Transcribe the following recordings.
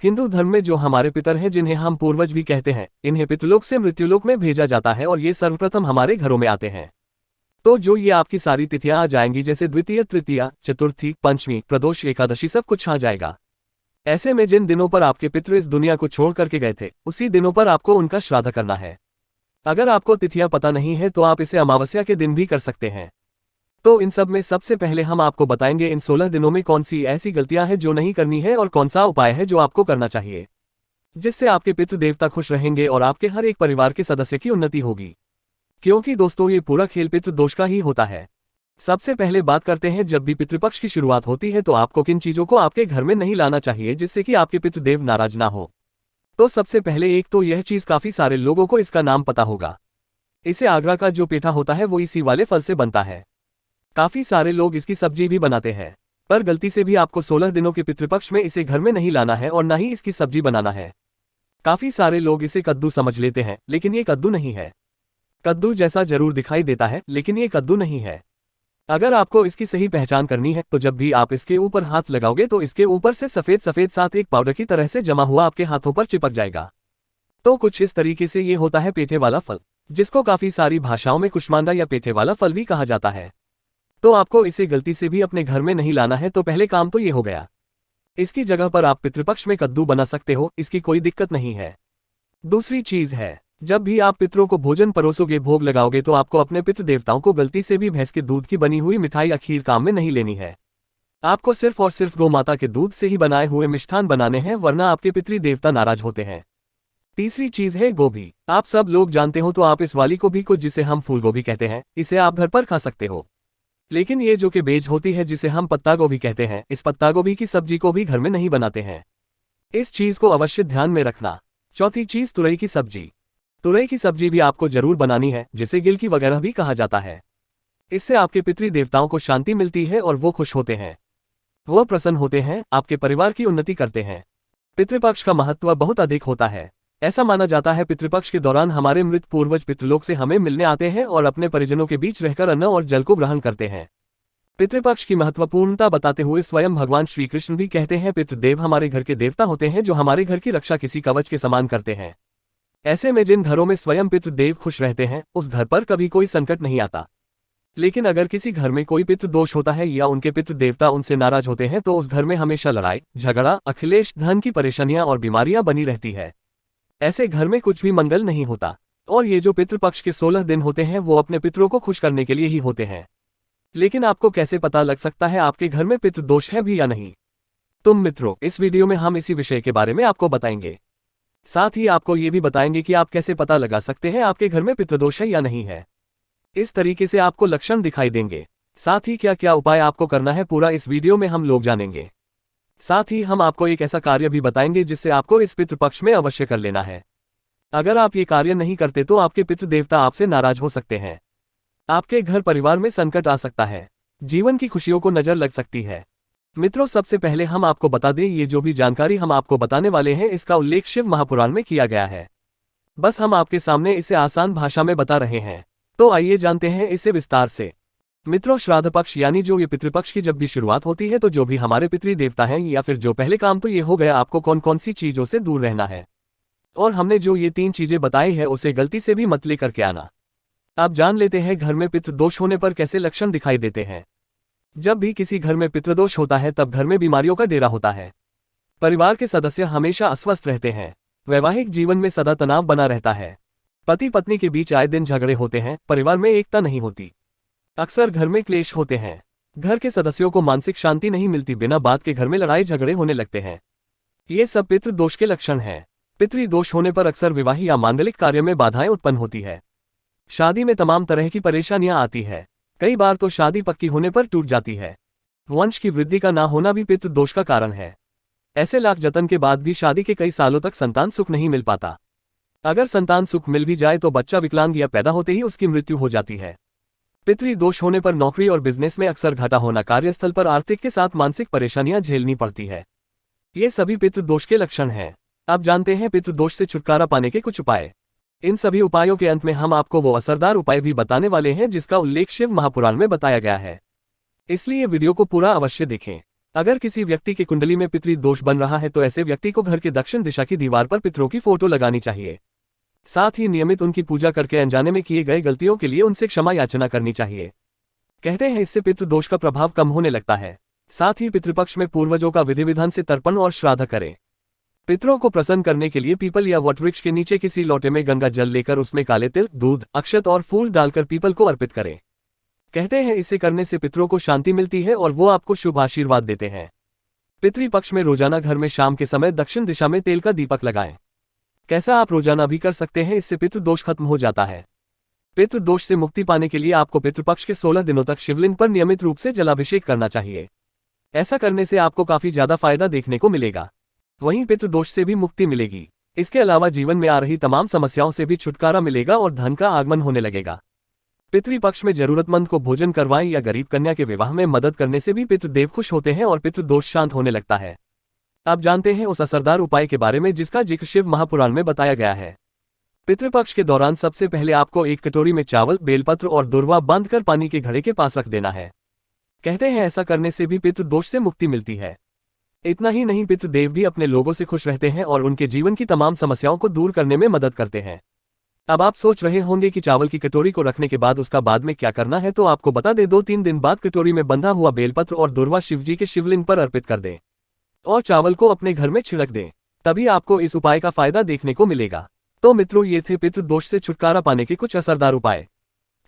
हिंदू धर्म में जो हमारे पितर हैं, जिन्हें हम पूर्वज भी कहते हैं, इन्हें पितृलोक से मृत्युलोक में भेजा जाता है और ये सर्वप्रथम हमारे घरों में आते हैं। तो जो ये आपकी सारी तिथियां आ जाएंगी, जैसे द्वितीय, तृतीया, चतुर्थी, पंचमी, प्रदोष, एकादशी, सब कुछ आ जाएगा। ऐसे में जिन दिनों पर आपके पितृ इस दुनिया को छोड़ करके गए थे, उसी दिनों पर आपको उनका श्राद्ध करना है। अगर आपको तिथियां पता नहीं है तो आप इसे अमावस्या के दिन भी कर सकते हैं। तो इन सब में सबसे पहले हम आपको बताएंगे इन 16 दिनों में कौन सी ऐसी गलतियां हैं जो नहीं करनी है और कौन सा उपाय है जो आपको करना चाहिए, जिससे आपके पितृ देवता खुश रहेंगे और आपके हर एक परिवार के सदस्य की उन्नति होगी। क्योंकि दोस्तों, ये पूरा खेल पितृ दोष का ही होता है। सबसे पहले बात करते हैं, जब भी पितृपक्ष की शुरुआत होती है तो आपको किन चीजों को आपके घर में नहीं लाना चाहिए जिससे कि आपके पितृदेव नाराज ना हो। तो सबसे पहले एक तो यह चीज काफी सारे लोगों को इसका नाम पता होगा। इसे आगरा का जो पेठा होता है वो इसी वाले फल से बनता है। काफी सारे लोग इसकी सब्जी भी बनाते हैं, पर गलती से भी आपको 16 दिनों के पितृपक्ष में इसे घर में नहीं लाना है और ना ही इसकी सब्जी बनाना है। काफी सारे लोग इसे कद्दू समझ लेते हैं, लेकिन ये कद्दू नहीं है। कद्दू जैसा जरूर दिखाई देता है, लेकिन ये कद्दू नहीं है। अगर आपको इसकी सही पहचान करनी है तो जब भी आप इसके ऊपर हाथ लगाओगे तो इसके ऊपर से सफेद सफेद साथ एक पाउडर की तरह से जमा हुआ आपके हाथों पर चिपक जाएगा। तो कुछ इस तरीके से ये होता है पेठे वाला फल, जिसको काफी सारी भाषाओं में कुष्मांडा या पेठे वाला फल भी कहा जाता है। तो आपको इसे गलती से भी अपने घर में नहीं लाना है। तो पहले काम तो ये हो गया। इसकी जगह पर आप पितृपक्ष में कद्दू बना सकते हो, इसकी कोई दिक्कत नहीं है। दूसरी चीज है, जब भी आप पितरों को भोजन परोसोगे, भोग लगाओगे, तो आपको अपने पितृ देवताओं को गलती से भी भैंस के दूध की बनी हुई मिठाई या खीर काम में नहीं लेनी है। आपको सिर्फ और सिर्फ गौ माता के दूध से ही बनाए हुए मिष्ठान बनाने हैं, वरना आपके पितृ देवता नाराज होते हैं। तीसरी चीज है गोभी। आप सब लोग जानते हो तो आप इस वाली गोभी को, जिसे हम फूल गोभी कहते हैं, इसे आप घर पर खा सकते हो। लेकिन ये जो कि बेज होती है, जिसे हम पत्ता गोभी कहते हैं, इस पत्ता गोभी की सब्जी को भी घर में नहीं बनाते हैं। इस चीज को अवश्य ध्यान में रखना। चौथी चीज, तुरई की सब्जी। तुरई की सब्जी भी आपको जरूर बनानी है, जिसे गिलकी वगैरह भी कहा जाता है। इससे आपके पितृ देवताओं को शांति मिलती है और वो खुश होते हैं, वो प्रसन्न होते हैं, आपके परिवार की उन्नति करते हैं। पितृपक्ष का महत्व बहुत अधिक होता है। ऐसा माना जाता है पितृपक्ष के दौरान हमारे मृत पूर्वज पितृलोक से हमें मिलने आते हैं और अपने परिजनों के बीच रहकर अन्न और जल को ग्रहण करते हैं। पितृपक्ष की महत्वपूर्णता बताते हुए स्वयं भगवान श्री कृष्ण भी कहते हैं, पितृदेव हमारे घर के देवता होते हैं जो हमारे घर की रक्षा किसी कवच के समान करते हैं। ऐसे में जिन घरों में स्वयं पितृदेव खुश रहते हैं, उस घर पर कभी कोई संकट नहीं आता। लेकिन अगर किसी घर में कोई पितृ दोष होता है या उनके पितृ देवता उनसे नाराज होते हैं, तो उस घर में हमेशा लड़ाई झगड़ा, अखिलेश, धन की परेशानियां और बीमारियां बनी रहती है। ऐसे घर में कुछ भी मंगल नहीं होता। और ये जो पितृपक्ष के 16 दिन होते हैं वो अपने पितरों को खुश करने के लिए ही होते हैं। लेकिन आपको कैसे पता लग सकता है आपके घर में पितृ दोष है भी या नहीं? तुम मित्रों, इस वीडियो में हम इसी विषय के बारे में आपको बताएंगे। साथ ही आपको ये भी बताएंगे कि आप कैसे पता लगा सकते हैं आपके घर में पितृदोष है या नहीं है। इस तरीके से आपको लक्षण दिखाई देंगे। साथ ही क्या क्या उपाय आपको करना है, पूरा इस वीडियो में हम लोग जानेंगे। साथ ही हम आपको एक ऐसा कार्य भी बताएंगे जिससे आपको इस पितृपक्ष में अवश्य कर लेना है। अगर आप ये कार्य नहीं करते तो आपके पितृ देवता आपसे नाराज हो सकते हैं, आपके घर परिवार में संकट आ सकता है, जीवन की खुशियों को नजर लग सकती है। मित्रों, सबसे पहले हम आपको बता दें, ये जो भी जानकारी हम आपको बताने वाले हैं इसका उल्लेख शिव महापुराण में किया गया है। बस हम आपके सामने इसे आसान भाषा में बता रहे हैं। तो आइए जानते हैं इसे विस्तार से। मित्रों, श्राद्ध पक्ष यानी जो ये पितृपक्ष की जब भी शुरुआत होती है तो जो भी हमारे पितृ देवता हैं, या फिर जो पहले काम तो ये हो गया आपको कौन कौन सी चीजों से दूर रहना है। और हमने जो ये 3 चीजें बताई है उसे गलती से भी मत लेकर के आना। अब जान लेते हैं घर में पितृदोष होने पर कैसे लक्षण दिखाई देते हैं। जब भी किसी घर में पितृदोष होता है तब घर में बीमारियों का डेरा होता है। परिवार के सदस्य हमेशा अस्वस्थ रहते हैं। वैवाहिक जीवन में सदा तनाव बना रहता है। पति पत्नी के बीच आए दिन झगड़े होते हैं। परिवार में एकता नहीं होती। अक्सर घर में क्लेश होते हैं। घर के सदस्यों को मानसिक शांति नहीं मिलती। बिना बात के घर में लड़ाई झगड़े होने लगते हैं। ये सब पितृदोष के लक्षण हैं। पितृदोष होने पर अक्सर विवाह या मांगलिक कार्य में बाधाएं उत्पन्न होती है। शादी में तमाम तरह की परेशानियां आती है। कई बार तो शादी पक्की होने पर टूट जाती है। वंश की वृद्धि का ना होना भी पितृदोष का कारण है। ऐसे लाख जतन के बाद भी शादी के कई सालों तक संतान सुख नहीं मिल पाता। अगर संतान सुख मिल भी जाए तो बच्चा विकलांग या पैदा होते ही उसकी मृत्यु हो जाती है। पितृदोष होने पर नौकरी और बिजनेस में अक्सर घाटा होना, कार्यस्थल पर आर्थिक के साथ मानसिक परेशानियां झेलनी पड़ती है। ये सभी पितृदोष के लक्षण हैं। अब जानते हैं पितृदोष से छुटकारा पाने के कुछ उपाय। इन सभी उपायों के अंत में हम आपको वो असरदार उपाय भी बताने वाले हैं जिसका उल्लेख शिव महापुराण में बताया गया है। इसलिए वीडियो को पूरा अवश्य देखें। अगर किसी व्यक्ति की कुंडली में पितृ दोष बन रहा है तो ऐसे व्यक्ति को घर के दक्षिण दिशा की दीवार पर पितरों की फोटो लगानी चाहिए। साथ ही नियमित उनकी पूजा करके अनजाने में किए गए गलतियों के लिए उनसे क्षमा याचना करनी चाहिए। कहते हैं इससे पितृ दोष का प्रभाव कम होने लगता है। साथ ही पितृपक्ष में पूर्वजों का विधि विधान से तर्पण और श्राद्ध करें। पितरों को प्रसन्न करने के लिए पीपल या वटवृक्ष के नीचे किसी लोटे में गंगा जल लेकर उसमें काले तिल, दूध, अक्षत और फूल डालकर पीपल को अर्पित करें। कहते हैं इसे करने से पितरों को शांति मिलती है और वो आपको शुभ आशीर्वाद देते हैं। पितृपक्ष में रोजाना घर में शाम के समय दक्षिण दिशा में तेल का दीपक लगाएं। कैसा आप रोजाना भी कर सकते हैं, इससे पितृ दोष खत्म हो जाता है। पितृ दोष से मुक्ति पाने के लिए आपको पितृपक्ष के 16 दिनों तक शिवलिंग पर नियमित रूप से जलाभिषेक करना चाहिए। ऐसा करने से आपको काफी ज्यादा फायदा देखने को मिलेगा। वहीं पितृ दोष से भी मुक्ति मिलेगी। इसके अलावा जीवन में आ रही तमाम समस्याओं से भी छुटकारा मिलेगा और धन का आगमन होने लगेगा। पितृपक्ष में जरूरतमंद को भोजन करवाएं या गरीब कन्या के विवाह में मदद करने से भी पितृदेव खुश होते हैं और पितृ दोष शांत होने लगता है। अब जानते हैं उस असरदार उपाय के बारे में जिसका जिक्र शिव महापुराण में बताया गया है। पितृपक्ष के दौरान सबसे पहले आपको एक कटोरी में चावल, बेलपत्र और दुर्वा बांधकर पानी के घड़े के पास रख देना है। कहते हैं ऐसा करने से भी पितृ दोष से मुक्ति मिलती है। इतना ही नहीं, पितृदेव भी अपने लोगों से खुश रहते हैं और उनके जीवन की तमाम समस्याओं को दूर करने में मदद करते हैं। अब आप सोच रहे होंगे कि चावल की कटोरी को रखने के बाद उसका बाद में क्या करना है, तो आपको बता दे 2-3 दिन बाद कटोरी में बंधा हुआ बेलपत्र और दुर्वा शिवजी के शिवलिंग पर अर्पित कर दें और चावल को अपने घर में छिड़क दें। तभी आपको इस उपाय का फायदा देखने को मिलेगा। तो मित्रों, ये थे पितृ दोष से छुटकारा पाने के कुछ असरदार उपाय।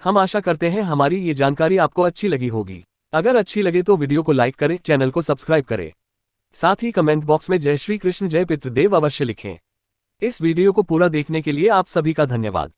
हम आशा करते हैं हमारी ये जानकारी आपको अच्छी लगी होगी। अगर अच्छी लगे तो वीडियो को लाइक करें, चैनल को सब्सक्राइब करें। साथ ही कमेंट बॉक्स में जय श्री कृष्ण, जय पितृदेव अवश्य लिखें। इस वीडियो को पूरा देखने के लिए आप सभी का धन्यवाद।